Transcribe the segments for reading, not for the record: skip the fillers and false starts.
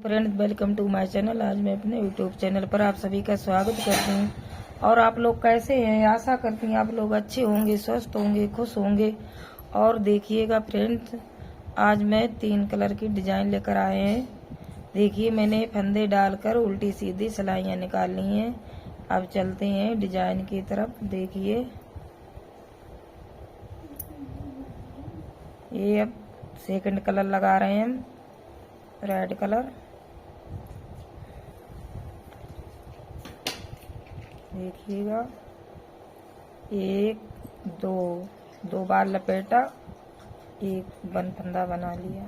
Friends, welcome to my channel. आज मैं अपने यूट्यूब चैनल पर आप सभी का स्वागत करती हूँ। और आप लोग कैसे हैं? आशा करती हूँ आप लोग अच्छे होंगे, स्वस्थ होंगे, खुश होंगे। और देखिएगा फ्रेंड्स, आज मैं 3 कलर की डिजाइन लेकर आए हैं। देखिए, मैंने फंदे डालकर उल्टी सीधी सिलाइयाँ निकाल ली हैं। अब चलते हैं डिजाइन की तरफ। देखिए, ये अब सेकंड कलर लगा रहे हैं हम, रेड कलर। देखिएगा, 1 2 बार लपेटा, एक फंदा बना लिया।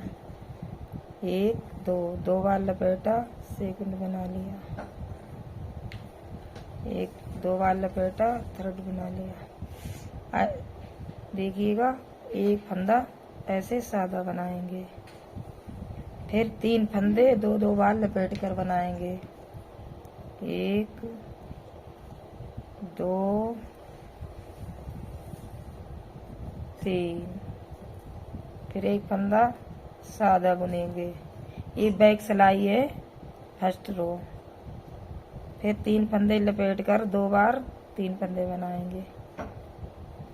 1 2 बार लपेटा, सेकंड बना लिया। 1 2 बार लपेटा, थर्ड बना लिया। देखिएगा, एक फंदा ऐसे सादा बनाएंगे, फिर 3 फंदे 2 बार लपेट कर बनाएंगे। 1 2 3, फिर एक फंदा सादा बुनेंगे। ये बैक सिलाई है, फर्स्ट रो। फिर 3 फंदे लपेट कर 2 बार 3 फंदे बनाएंगे।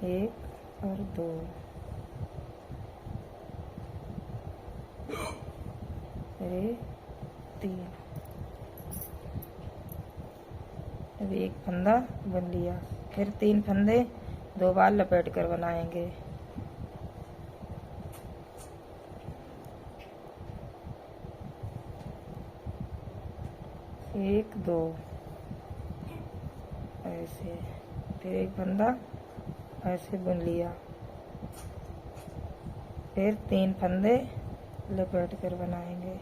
1 और 2, फिर 3। अब एक फंदा बुन लिया, फिर 3 फंदे 2 बार लपेट कर बनाएंगे। 1 2 ऐसे, फिर एक फंदा ऐसे बुन लिया, फिर 3 फंदे लपेट कर बनाएंगे।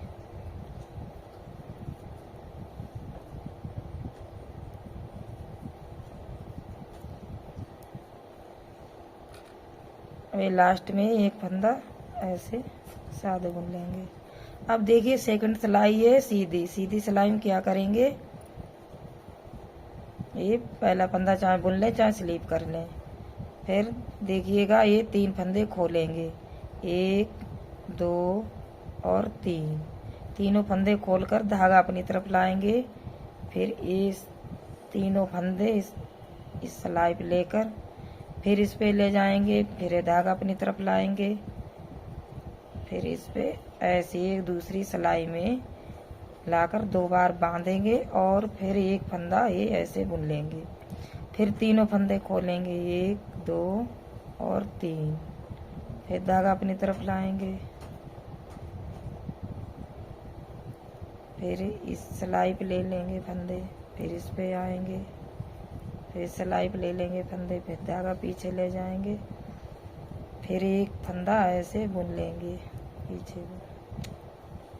अभी लास्ट में एक फंदा ऐसे सादे बुन लेंगे। अब देखिए, सेकंड सिलाई है सीधी। सीधी सिलाई में क्या करेंगे, ये पहला फंदा चाहे बुन लें चाहे स्लीप कर लें। फिर देखिएगा, ये 3 फंदे खोलेंगे, 1 2 और 3। तीनों फंदे खोलकर धागा अपनी तरफ लाएंगे। फिर इस तीनों फंदे इस सिलाई पे लेकर फिर इस पे ले जाएंगे, फिर ये धागा अपनी तरफ लाएंगे, फिर इस पे ऐसे एक दूसरी सिलाई में लाकर 2 बार बांधेंगे और फिर एक फंदा ये ऐसे बुन लेंगे। फिर तीनों फंदे खोलेंगे, 1 2 और 3। फिर धागा अपनी तरफ लाएंगे, फिर इस सिलाई पे ले लेंगे फंदे, फिर इस पे आएंगे, फिर सिलाई पे ले लेंगे फंदे, फिर धागा पीछे ले जाएंगे, फिर एक फंदा ऐसे बुन लेंगे पीछे को।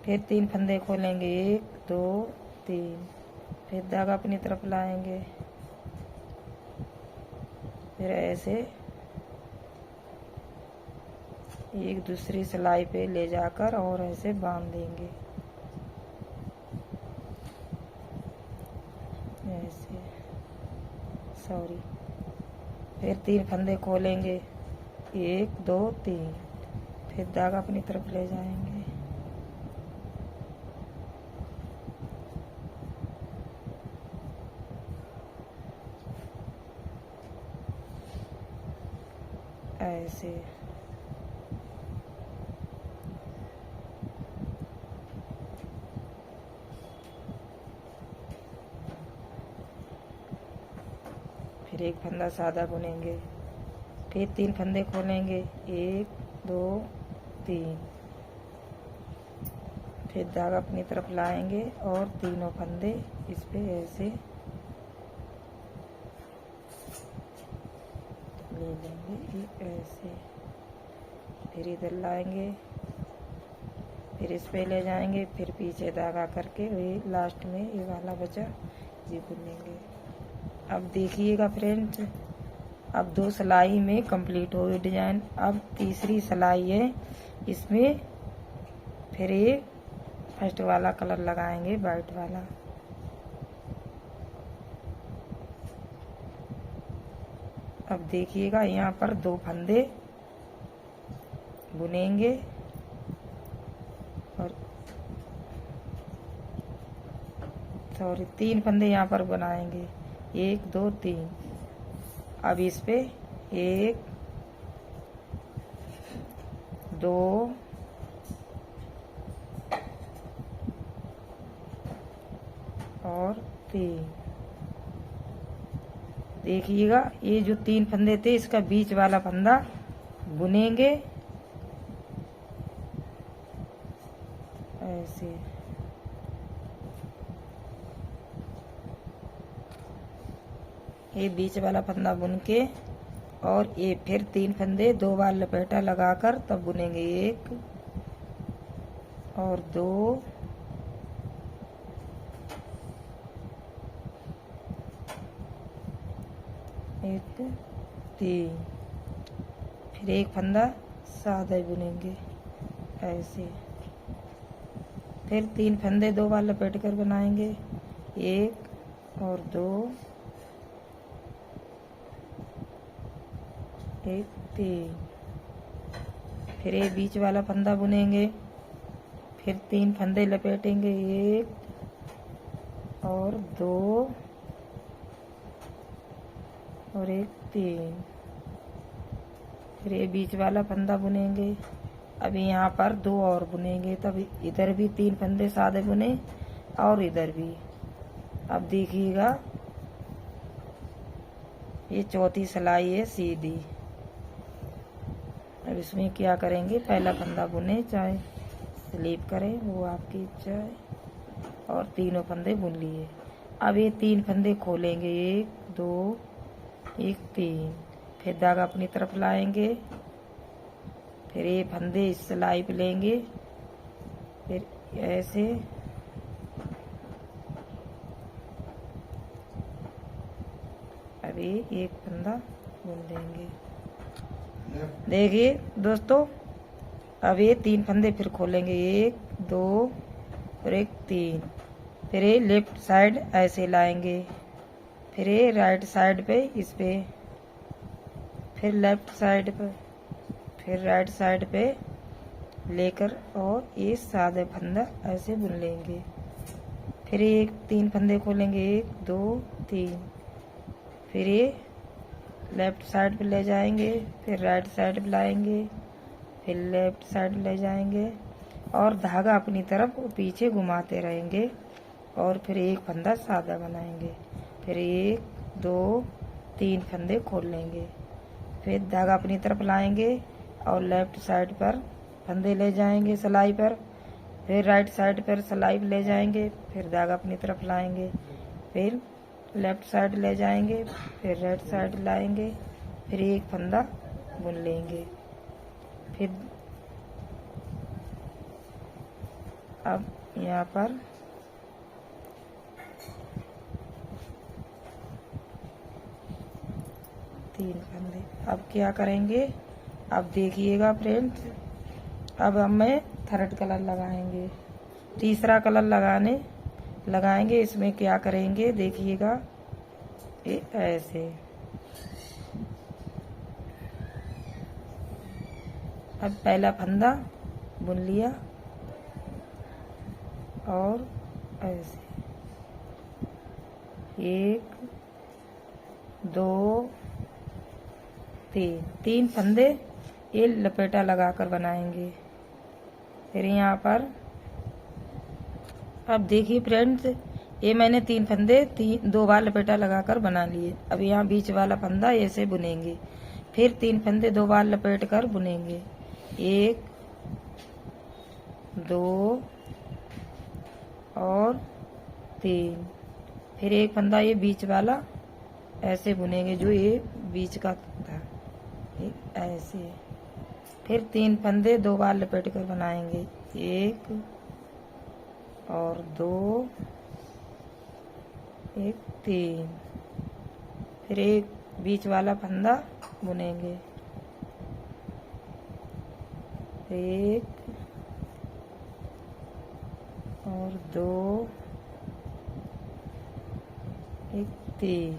फिर 3 फंदे खोलेंगे, 1 2 3। फिर धागा अपनी तरफ लाएंगे, फिर ऐसे एक दूसरी सिलाई पे ले जाकर और ऐसे बांध देंगे, ऐसे। सॉरी, फिर 3 फंदे खोलेंगे, 1 2 3। फिर धागा अपनी तरफ ले जाएंगे, ऐसे। फिर एक फंदा सादा बुनेंगे, फिर 3 फंदे खोलेंगे, 1 2 3। फिर धागा अपनी तरफ लाएंगे और तीनों फंदे इस पे ऐसे ले लेंगे, ऐसे। फिर इधर लाएंगे, फिर इस पे ले जाएंगे, फिर पीछे धागा करके वही लास्ट में ये वाला बचा ये बुनेंगे। अब देखिएगा फ्रेंड्स, अब 2 सिलाई में कंप्लीट हो गई डिजाइन। अब तीसरी सिलाई है, इसमें फिर ये फर्स्ट वाला कलर लगाएंगे, वाइट वाला। अब देखिएगा, यहाँ पर 2 फंदे बुनेंगे और सॉरी 3 फंदे यहाँ पर बनाएंगे, 1 2 3। अब इस पे 1 2 और 3। देखिएगा ये जो 3 फंदे थे इसका बीच वाला फंदा बुनेंगे ऐसे। ये बीच वाला फंदा बुन के और ये फिर 3 फंदे 2 बार लपेटा लगाकर तब बुनेंगे, 1 और 2 1 3। फिर एक फंदा सादा बुनेंगे ऐसे। फिर 3 फंदे 2 बार लपेट कर बनाएंगे, 1 और 2 1 3। फिर ये बीच वाला फंदा बुनेंगे, फिर 3 फंदे लपेटेंगे, 1 और 2 और 1 3। फिर ये बीच वाला फंदा बुनेंगे। अभी यहाँ पर 2 और बुनेंगे, तब इधर भी 3 फंदे सादे बुने और इधर भी। अब देखिएगा ये चौथी सिलाई है सीधी। अब इसमें क्या करेंगे, पहला फंदा बुने चाहे स्लीप करें वो आपकी इच्छा है, और तीनों फंदे बुन लिए। अब ये 3 फंदे खोलेंगे, 1 2 1 3। फिर धागा अपनी तरफ लाएंगे, फिर ये फंदे इस सिलाई पे लेंगे, फिर ऐसे अभी एक फंदा बुन देंगे। देखिए दोस्तों, अब ये 3 फंदे फिर खोलेंगे, 1 2 और 1 3। फिर ये लेफ्ट साइड ऐसे लाएंगे, फिर ये राइट साइड पे इस पे, फिर लेफ्ट साइड पे, फिर राइट साइड पे लेकर और ये सादा फंदा ऐसे बुन लेंगे। फिर ये 3 फंदे खोलेंगे, 1 2 3। फिर ये लेफ्ट साइड पे ले जाएंगे, फिर राइट साइड पे लाएंगे, फिर लेफ्ट साइड ले जाएंगे और धागा अपनी तरफ पीछे घुमाते रहेंगे और फिर एक फंदा सादा बनाएंगे। फिर 1 2 3 फंदे खोल लेंगे, फिर धागा अपनी तरफ लाएंगे और लेफ्ट साइड पर फंदे ले जाएंगे सिलाई पर, फिर राइट साइड पर सिलाई ले जाएंगे, फिर धागा अपनी तरफ लाएंगे, फिर लेफ्ट साइड ले जाएंगे, फिर राइट साइड लाएंगे, फिर एक फंदा बुन लेंगे। फिर अब यहाँ पर तीन फंदे। अब क्या करेंगे, अब देखिएगा फ्रेंड्स, अब हमें थर्ड कलर लगाएंगे, तीसरा कलर लगाएंगे। इसमें क्या करेंगे देखिएगा, ये ऐसे। अब पहला फंदा बुन लिया और ऐसे 1 2 3 फंदे ये लपेटा लगाकर बनाएंगे। फिर यहाँ पर अब देखिए फ्रेंड्स, ये मैंने 3 फंदे 2 बार लपेटा लगाकर बना लिए। अब यहाँ बीच वाला फंदा ऐसे बुनेंगे, फिर 3 फंदे 2 बार लपेट कर बुनेंगे, 1 2 और 3। फिर एक फंदा ये बीच वाला ऐसे बुनेंगे, जो ये बीच का था ऐसे। फिर 3 फंदे 2 बार लपेट कर बनाएंगे, 1 और 2 1 3। फिर एक बीच वाला फंदा बुनेंगे, 1 और 2 1 3।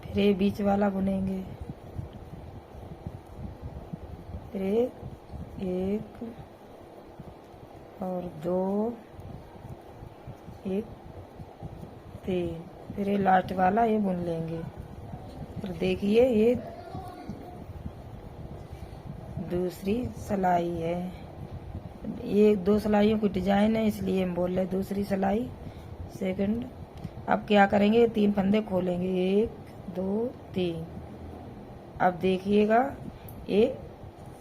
फिर एक बीच वाला बुनेंगे, फिर 1 और 2 1 3, फिर ये लास्ट वाला ये बुन लेंगे। फिर देखिए ये दूसरी सिलाई है, ये 2 सिलाइयों की डिजाइन है इसलिए हम बोल रहे दूसरी सिलाई सेकंड। अब क्या करेंगे, 3 फंदे खोलेंगे, 1 2 3। अब देखिएगा ये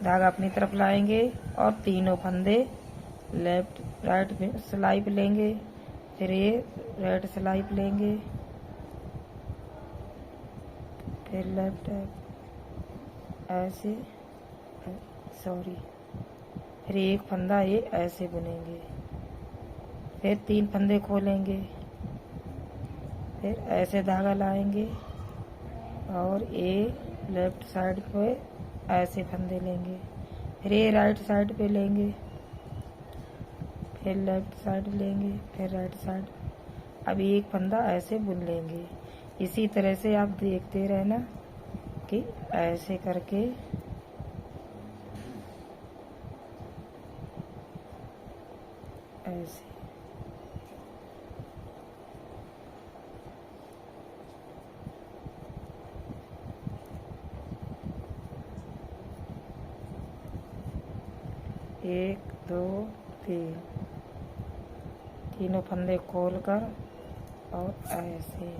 धागा अपनी तरफ लाएंगे और तीनों फंदे लेफ्ट राइट सिलाई पे लेंगे, फिर ये राइट सिलाई पे लेंगे, फिर लेफ्ट ऐसे सॉरी, फिर एक फंदा ये ऐसे बुनेंगे, फिर 3 फंदे खोलेंगे, फिर ऐसे धागा लाएंगे और ये लेफ्ट साइड पे ऐसे फंदे लेंगे, फिर ये राइट साइड पे लेंगे, फिर लेफ्ट साइड लेंगे, फिर राइट साइड। अब एक फंदा ऐसे बुन लेंगे। इसी तरह से आप देखते रहना कि ऐसे करके ऐसे एक दो तीन, तीनों फंदे खोलकर और ऐसे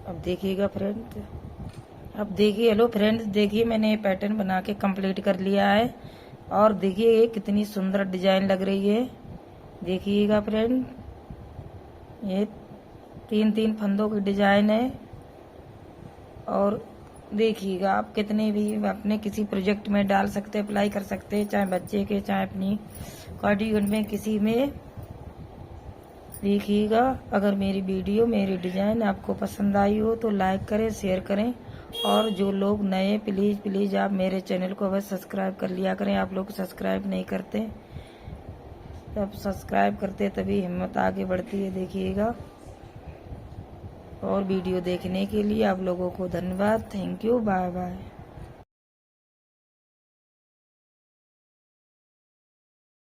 अब देखिएगा फ्रेंड्स, अब देखिए हेलो फ्रेंड्स, देखिए मैंने ये पैटर्न बना के कंप्लीट कर लिया है और देखिए ये कितनी सुंदर डिजाइन लग रही है। देखिएगा फ्रेंड, ये 3 फंदों की डिजाइन है और देखिएगा आप कितने भी अपने किसी प्रोजेक्ट में डाल सकते, अप्लाई कर सकते, चाहे बच्चे के चाहे अपनी कार्डिगन में किसी में। देखिएगा अगर मेरी वीडियो मेरी डिजाइन आपको पसंद आई हो तो लाइक करें, शेयर करें और जो लोग नए प्लीज आप मेरे चैनल को अवश्य सब्सक्राइब कर लिया करें। आप लोग सब्सक्राइब नहीं करते, तब सब्सक्राइब करते तभी हिम्मत आगे बढ़ती है। देखिएगा और वीडियो देखने के लिए आप लोगों को धन्यवाद। Thank you, bye bye.